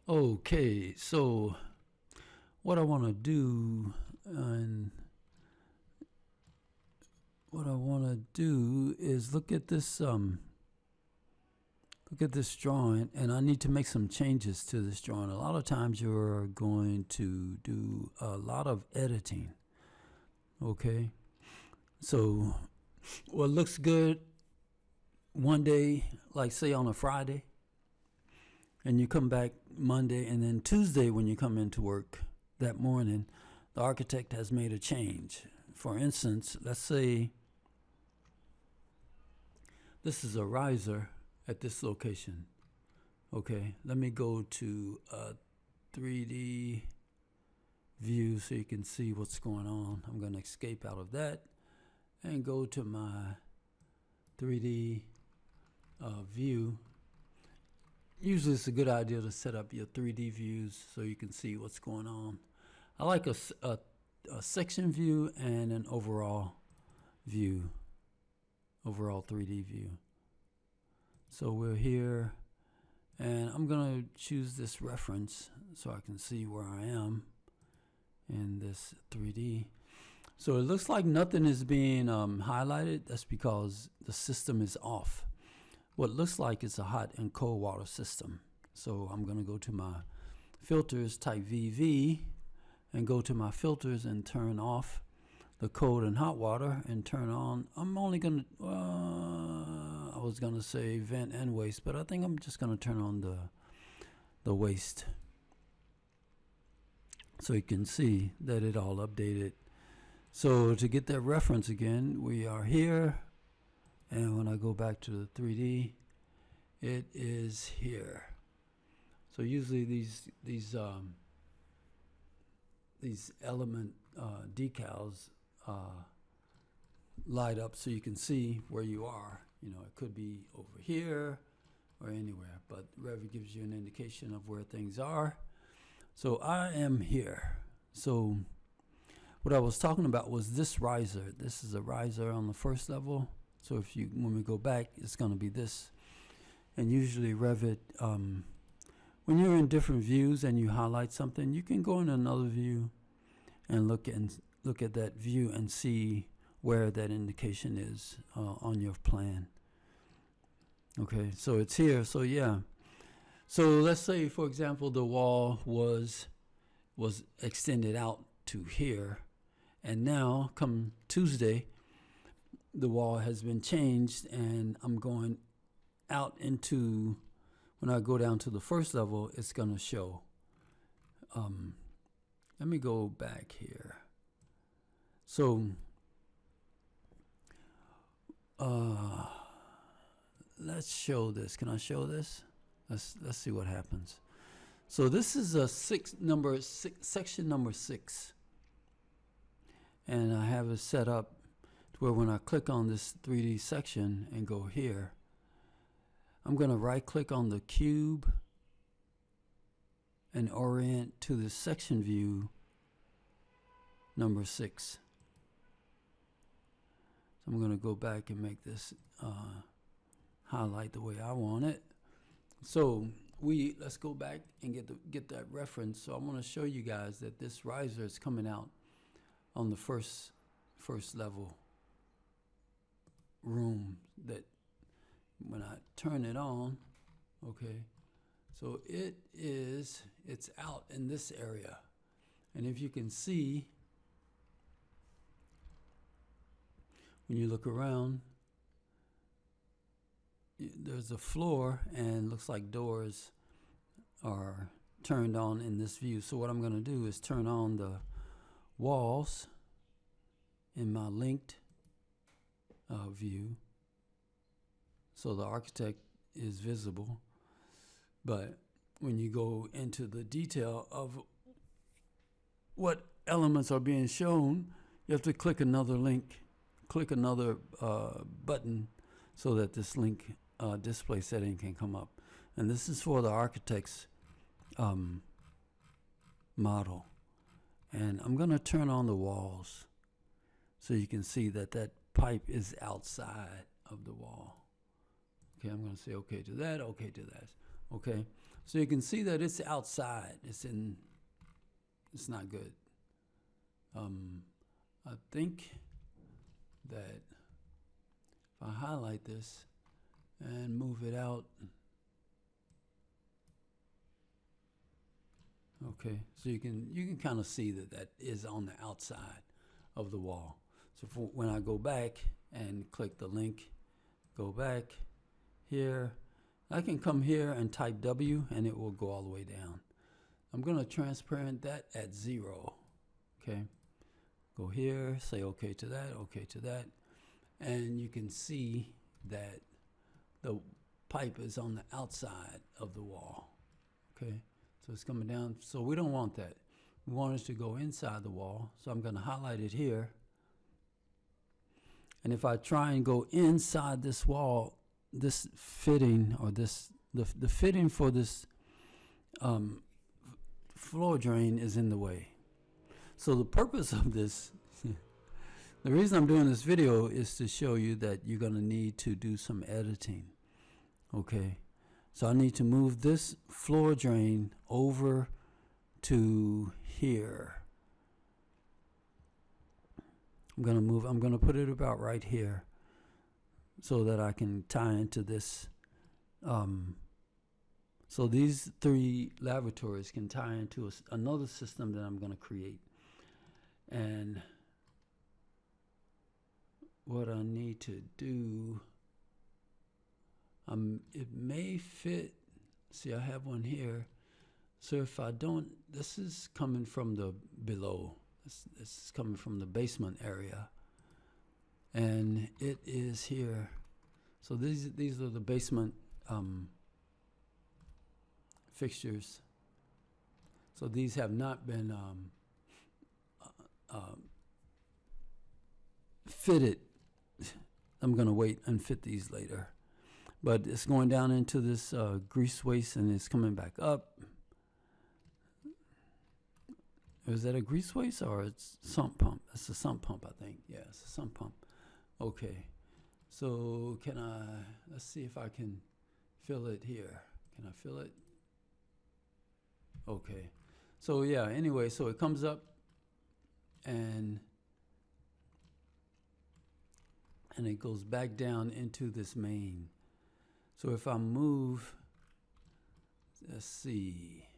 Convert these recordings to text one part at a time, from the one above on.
Okay, so what I want to do and what I want to do is look at this drawing, and I need to make some changes to this drawing. A lot of times you're going to do a lot of editing. Okay, so what looks good one day, like say on a Friday, and you come back Monday, and then Tuesday when you come into work that morning, the architect has made a change. For instance, let's say this is a riser at this location. Okay, let me go to a 3D view so you can see what's going on. I'm going to escape out of that and go to my 3D view. Usually it's a good idea to set up your 3D views so you can see what's going on. I like a section view and an overall view, overall 3D view. So we're here, and I'm going to choose this reference so I can see where I am in this 3D. So it looks like nothing is being highlighted. That's because the system is off. What looks like it's a hot and cold water system. So I'm going to go to my filters, type VV, and go to my filters and turn off the cold and hot water and turn on. I'm only going to, I was going to say vent and waste, but I think I'm just going to turn on the waste so you can see that it all updated. So to get that reference again, we are here. And when I go back to the 3D, it is here. So usually these element decals light up so you can see where you are. You know, it could be over here or anywhere, but Revit gives you an indication of where things are. So I am here. So what I was talking about was this riser. This is a riser on the first level. So when we go back, it's going to be this. And usually Revit, when you're in different views and you highlight something, you can go in another view and look at that view and see where that indication is on your plan. Okay, so it's here. So yeah. So let's say, for example, the wall was extended out to here, and now come Tuesday, the wall has been changed, and I'm going out into, when I go down to the first level, it's going to show. Let me go back here. So let's show this. Can I show this? Let's see what happens. So this is a section number 6, and I have it set up where when I click on this 3D section and go here, I'm going to right click on the cube and orient to the section view number 6. So I'm going to go back and make this highlight the way I want it. So let's go back and get that reference. So I want to show you guys that this riser is coming out on the first level room, that when I turn it on, okay, so it's out in this area. And if you can see, when you look around, there's a floor and looks like doors are turned on in this view. So what I'm going to do is turn on the walls in my linked view, so the architect is visible. But when you go into the detail of what elements are being shown, you have to click another button so that this link display setting can come up. And this is for the architect's model. And I'm going to turn on the walls so you can see that pipe is outside of the wall. Okay, I'm going to say okay to that, okay to that. Okay, So you can see that it's outside. It's not good. I think that if I highlight this and move it out, okay, so you can kind of see that that is on the outside of the wall. So when I go back and click the link, go back here, I can come here and type W and it will go all the way down. I'm going to transparent that at 0. Okay, go here, say okay to that, and you can see that the pipe is on the outside of the wall. Okay, so it's coming down. So we don't want that. We want it to go inside the wall. So I'm going to highlight it here. And if I try and go inside this wall, this fitting, or the fitting for this floor drain is in the way. So the purpose of this, the reason I'm doing this video is to show you that you're going to need to do some editing. Okay, so I need to move this floor drain over to here. I'm going to put it about right here so that I can tie into this. So these 3 lavatories can tie into another system that I'm going to create. And what I need to do, it may fit. See, I have one here. So if I don't, this is coming from the below. This is coming from the basement area. And it is here. So these are the basement fixtures. So these have not been fitted. I'm going to wait and fit these later. But it's going down into this grease waste and it's coming back up. Is that a grease waste or it's sump pump? It's a sump pump, I think. Yeah, it's a sump pump. Okay. So let's see if I can fill it here. Can I fill it? Okay. So yeah, anyway, so it comes up and it goes back down into this main. So if I move, let's see.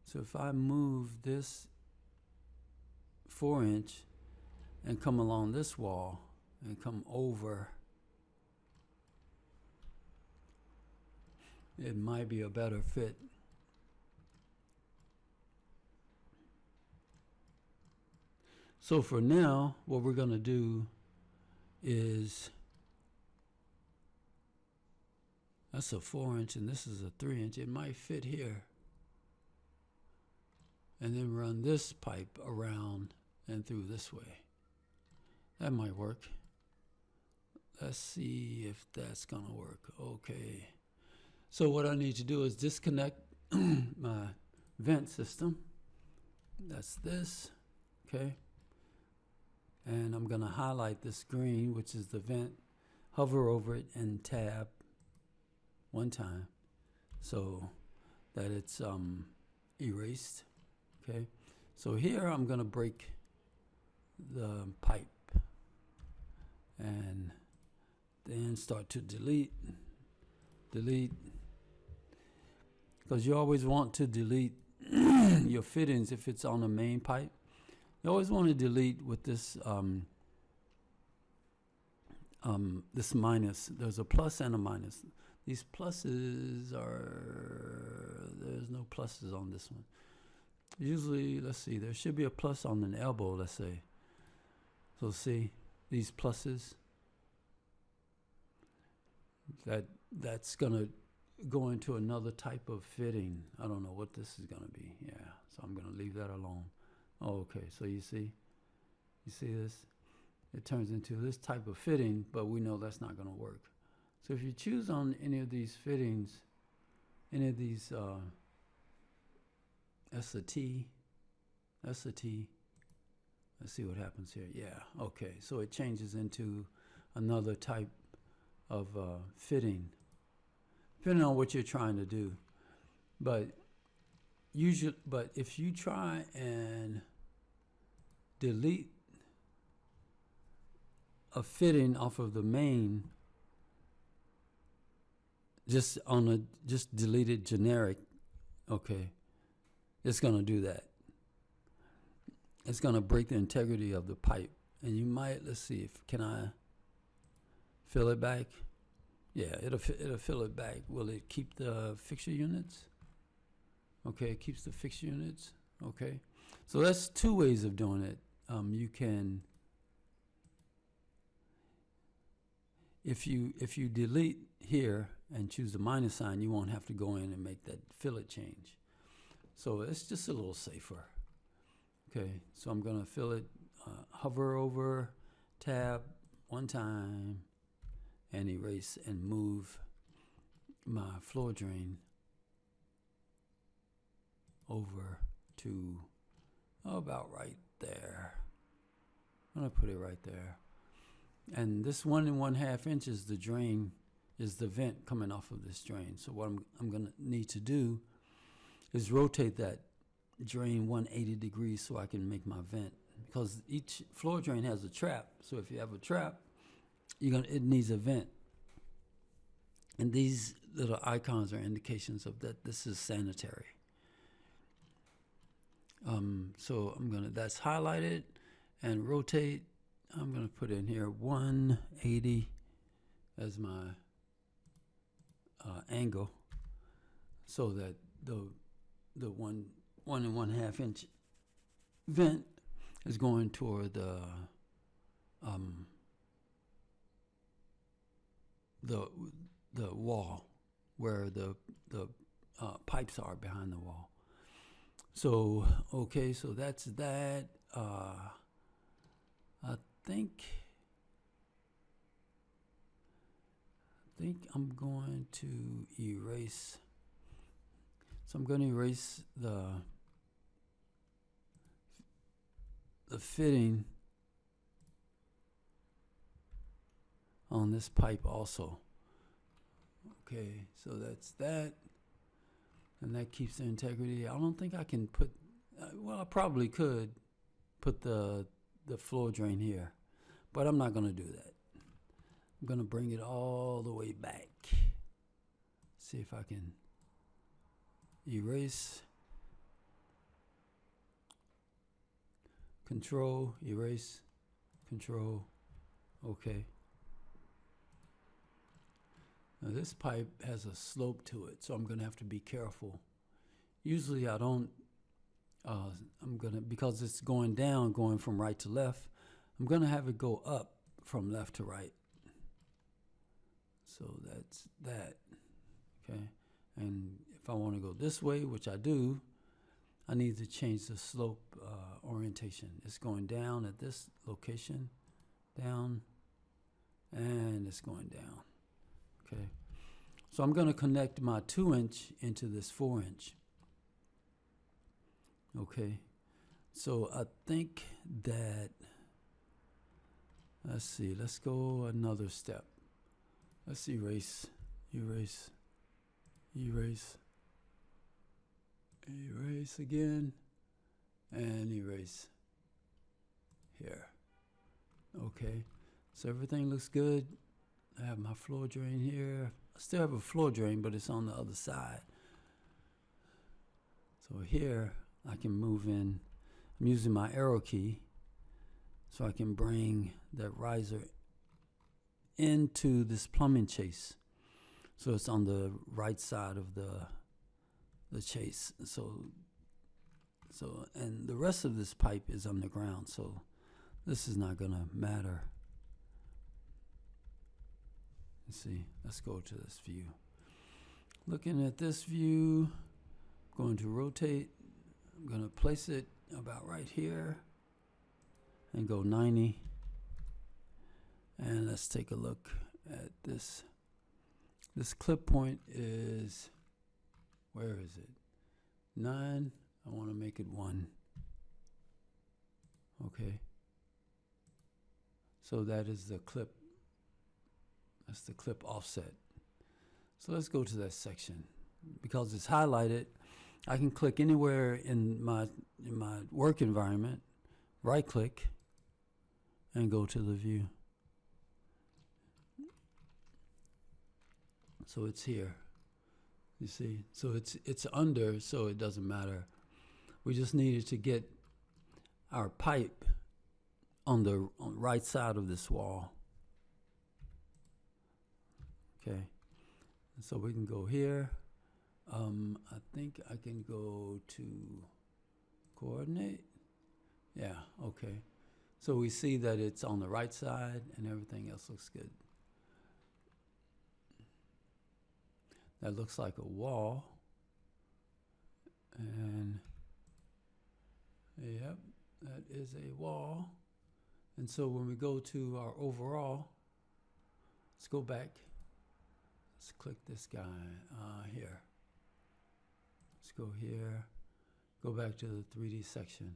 So if I move this 4-inch and come along this wall and come over, it might be a better fit. So for now, what we're going to do is, that's a 4-inch and this is a 3-inch. It might fit here. And then run this pipe around and through this way. That might work. Let's see if that's gonna work. Okay. So what I need to do is disconnect my vent system. That's this, okay? And I'm gonna highlight this green, which is the vent, hover over it and tab one time so that it's erased. Okay, so here I'm going to break the pipe and then start to delete, because you always want to delete your fittings if it's on the main pipe. You always want to delete with this this minus. There's a plus and a minus. These pluses there's no pluses on this one. Usually, let's see, there should be a plus on an elbow, let's say. So see, these pluses, that's going to go into another type of fitting. I don't know what this is going to be. Yeah, so I'm going to leave that alone. Oh, okay, so you see this? It turns into this type of fitting, but we know that's not going to work. So if you choose on any of these fittings, any of these, that's a T. Let's see what happens here. Yeah, okay. So it changes into another type of fitting. depending on what you're trying to do. But if you try and delete a fitting off of the main, just delete it generic, okay, it's going to do that. It's going to break the integrity of the pipe. And you might, let's see, can I fill it back? Yeah, it'll fill it back. Will it keep the fixture units? Okay, it keeps the fixture units. Okay, so that's two ways of doing it. You can, if you delete here and choose the minus sign, you won't have to go in and make that fillet change. So it's just a little safer. Okay, so I'm gonna fill it, hover over tab one time and erase and move my floor drain over to about right there. I'm gonna put it right there. And this 1 1/2 inches, the drain is the vent coming off of this drain. So what I'm gonna need to do is rotate that drain 180 degrees so I can make my vent, because each floor drain has a trap. So if you have a trap, it needs a vent. And these little icons are indications of that this is sanitary. So that's highlighted and rotate. I'm gonna put in here 180 as my angle, so that the 1 1/2 inch vent is going toward the wall, where the pipes are behind the wall. So okay, so that's that. I think I'm going to erase. So I'm going to erase the fitting on this pipe also. Okay, so that's that, and that keeps the integrity. I don't think I can put, well, I probably could put the floor drain here, but I'm not going to do that. I'm going to bring it all the way back. See if I can erase, control, erase, control, okay. Now this pipe has a slope to it, so I'm going to have to be careful. Usually I don't, because it's going down, going from right to left, I'm going to have it go up from left to right. So that's that, okay. And if I want to go this way, which I do, I need to change the slope orientation. It's going down at this location, down, and it's going down. Okay, so I'm going to connect my 2-inch into this 4-inch. Okay, so I think that, let's see, let's go another step. Let's erase, erase, erase, erase again, and erase here. Okay, so everything looks good. I have my floor drain here. I still have a floor drain, but it's on the other side. So here I can move in. I'm using my arrow key so I can bring that riser into this plumbing chase. So it's on the right side of the chase. So and the rest of this pipe is underground, so this is not gonna matter. Let's see, let's go to this view. Looking at this view, I'm going to rotate. I'm going to place it about right here and go 90. And let's take a look at this. This clip point is, where is it? 9. I want to make it 1. Okay. So that is the clip. That's the clip offset. So let's go to that section. Because it's highlighted, I can click anywhere in my work environment, right click, and go to the view. So it's here. You see? So it's under, so it doesn't matter. We just needed to get our pipe on the right side of this wall. Okay. So we can go here. I think I can go to coordinate. Yeah, okay. So we see that it's on the right side and everything else looks good. That looks like a wall. And yep, that is a wall. And so when we go to our overall, let's go back. Let's click this guy here. Let's go here. Go back to the 3D section.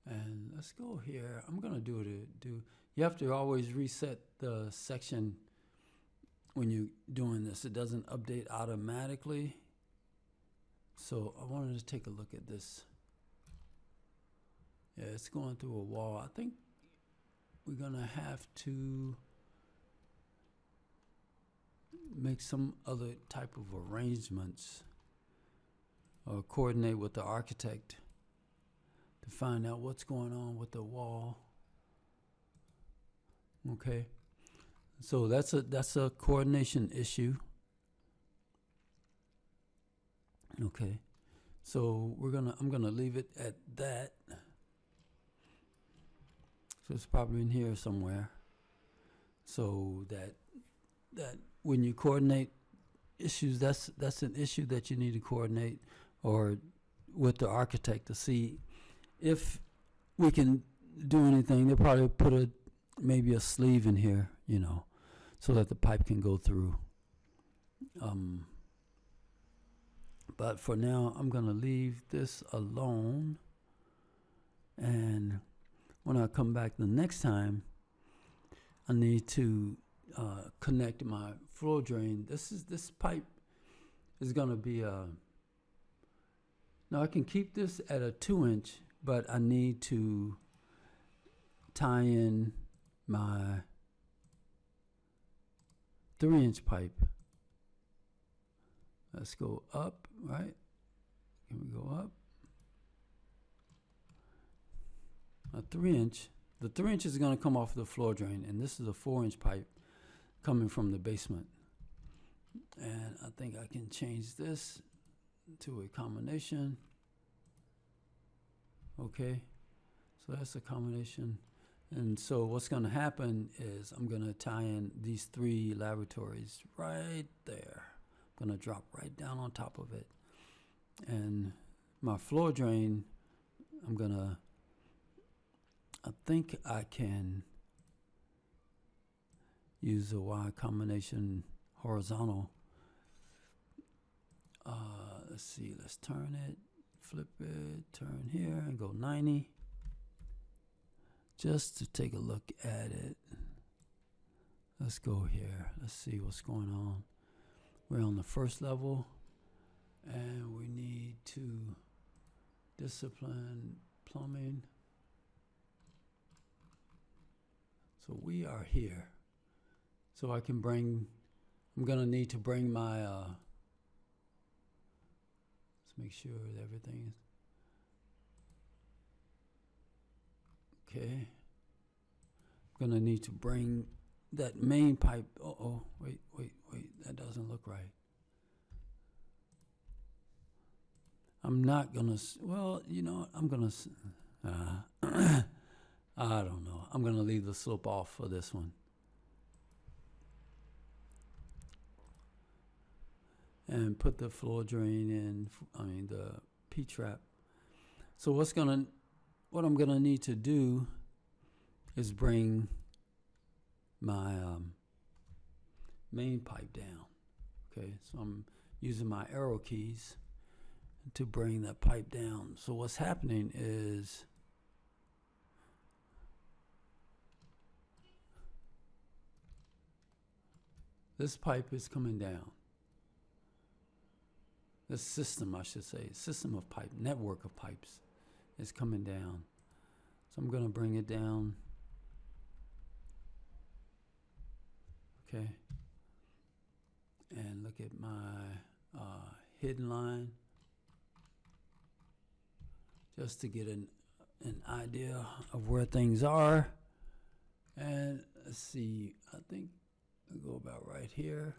And let's go here. I'm going to do you have to always reset the section when you're doing this. It doesn't update automatically. So I wanted to take a look at this. Yeah, it's going through a wall. I think we're going to have to make some other type of arrangements or coordinate with the architect to find out what's going on with the wall. Okay, so that's a coordination issue. Okay, so I'm gonna leave it at that. So it's probably in here somewhere. So that when you coordinate issues, that's an issue that you need to coordinate or with the architect to see if we can do anything. They'll probably put maybe a sleeve in here, you know, so that the pipe can go through. But for now, I'm going to leave this alone. And when I come back the next time, I need to connect my floor drain. This pipe is going to be now I can keep this at a 2-inch, but I need to tie in my 3-inch pipe. Let's go up, right? Can we go up? A 3-inch. The 3-inch is going to come off the floor drain, and this is a 4-inch pipe coming from the basement. And I think I can change this to a combination. Okay, so that's a combination. And so what's going to happen is I'm going to tie in these 3 lavatories right there. I'm going to drop right down on top of it. And my floor drain, I think I can use a Y combination horizontal. Let's see, let's turn it, flip it, turn here and go 90. Just to take a look at it. Let's go here. Let's see what's going on. We're on the first level and we need to discipline plumbing. So we are here. So I'm going to need to bring my, let's make sure that everything is, okay. I'm going to need to bring that main pipe, wait, that doesn't look right. I'm not going to, well, you know, I'm going to, I don't know. I'm going to leave the slope off for this one. And put the floor drain in, the P-trap. So what I'm going to need to do is bring my main pipe down. Okay, so I'm using my arrow keys to bring that pipe down. So what's happening is This pipe is coming down. This system, I should say, system of pipe, network of pipes is coming down. So I'm going to bring it down. Okay. And look at my hidden line, just to get an idea of where things are. And let's see, I think I'll go about right here.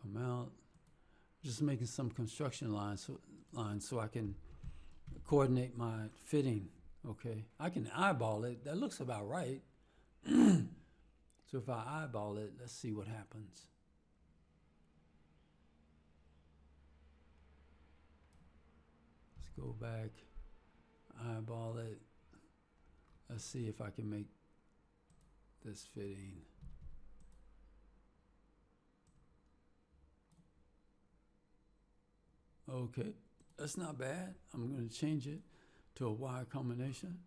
Come out. Just making some construction lines so I can coordinate my fitting. Okay, I can eyeball it. That looks about right. So if I eyeball it, let's see what happens. Let's go back, eyeball it. Let's see if I can make this fitting. Okay, that's not bad. I'm going to change it to a wire combination.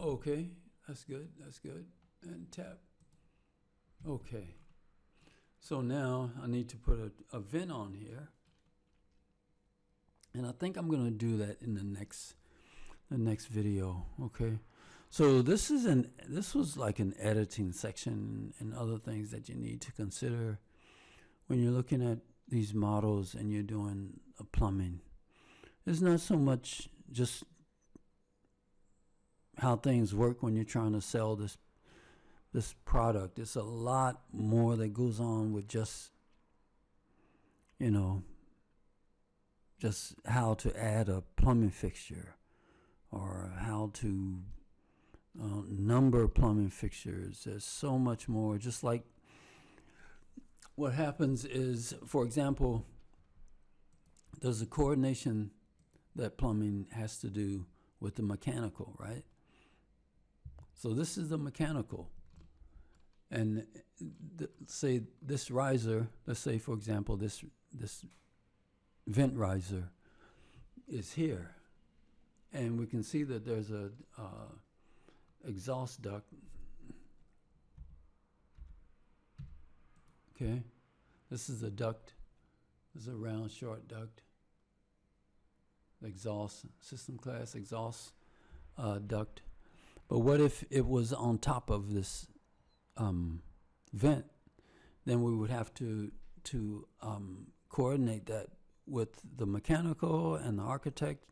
Okay, that's good, that's good. And tap. Okay. So now I need to put a vent on here. And I think I'm going to do that in the next video, okay? So this was like an editing section and other things that you need to consider when you're looking at these models and you're doing a plumbing. It's not so much just how things work when you're trying to sell this product. It's a lot more that goes on with just, you know, just how to add a plumbing fixture or how to number plumbing fixtures. There's so much more. Just like what happens is, for example, there's a coordination that plumbing has to do with the mechanical, right? So this is the mechanical. And say this riser, let's say, for example, this vent riser is here. And we can see that there's a exhaust duct. Okay, this is a duct. This is a round, short duct. Exhaust, system class exhaust duct. But what if it was on top of this vent? Then we would have to coordinate that with the mechanical and the architect.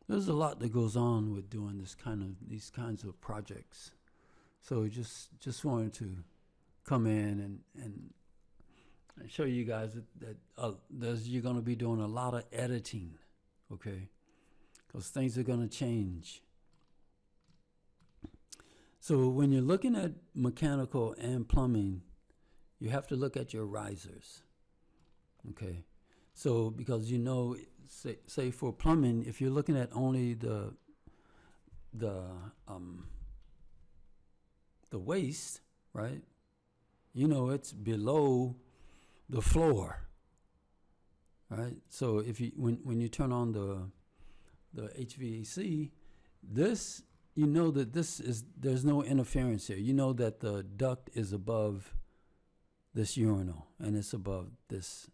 There's a lot that goes on with doing these kinds of projects. So just wanted to come in and show you guys that you're going to be doing a lot of editing, okay? Because things are going to change. So when you're looking at mechanical and plumbing, you have to look at your risers, okay? So because say for plumbing, if you're looking at only the waist, right? It's below the floor, right? So if when you turn on the HVAC, this, that there's no interference here. That the duct is above this urinal and it's above this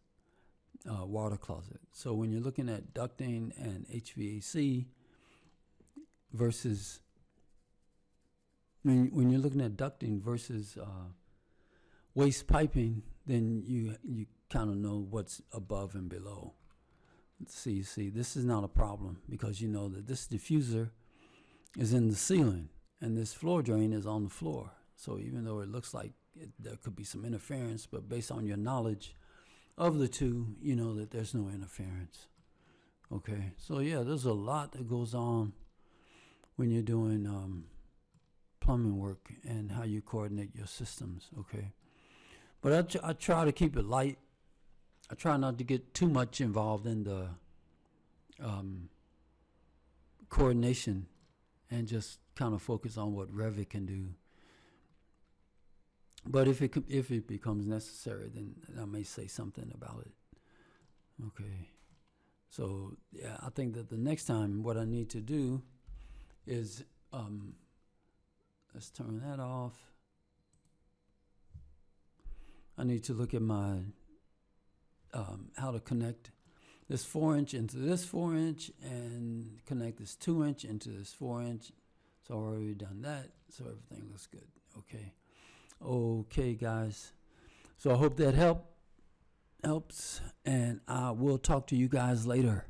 water closet. So when you're looking at ducting and HVAC versus when you're looking at ducting versus waste piping, then you kind of know what's above and below. See, this is not a problem because you know that this diffuser is in the ceiling and this floor drain is on the floor. So even though it looks like there could be some interference, but based on your knowledge of the two, you know that there's no interference. Okay, so yeah, there's a lot that goes on when you're doing plumbing work and how you coordinate your systems, okay? But I try to keep it light. I try not to get too much involved in the coordination and just kind of focus on what Revit can do. But if it becomes necessary, then I may say something about it. Okay, So yeah, I think that the next time what I need to do is, let's turn that off. I need to look at my, how to connect this 4-inch into this 4-inch and connect this 2-inch into this 4-inch. So I've already done that. So everything looks good. Okay. Okay, guys. So I hope that helps, and I will talk to you guys later.